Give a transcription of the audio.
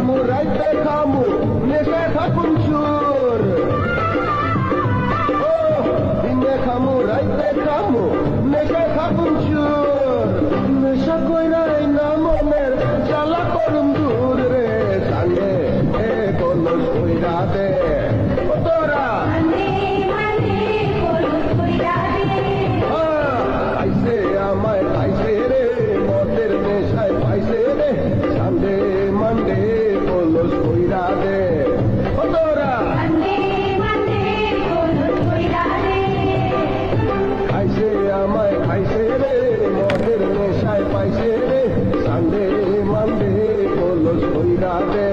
খামু রাইতে খামু নেশে থাকুন সুর দিনে খামু রাইতে খামু নেশে থাকুন সুর নেশা কইরাই না মনের জ্বালা করুম দূর রে সাঙ্গে এ কোনো কইরা দে তোরা পাইছে আমায় পাইছে রে মদের নেশায় পাইছে রে সান্দে মান্ডে কোনো কইরা দে তোরা খাইছে আমায় খাইছে রে মদের নেশায় পাইছে রে সান্দে মান্ডে কোনো কইরা দে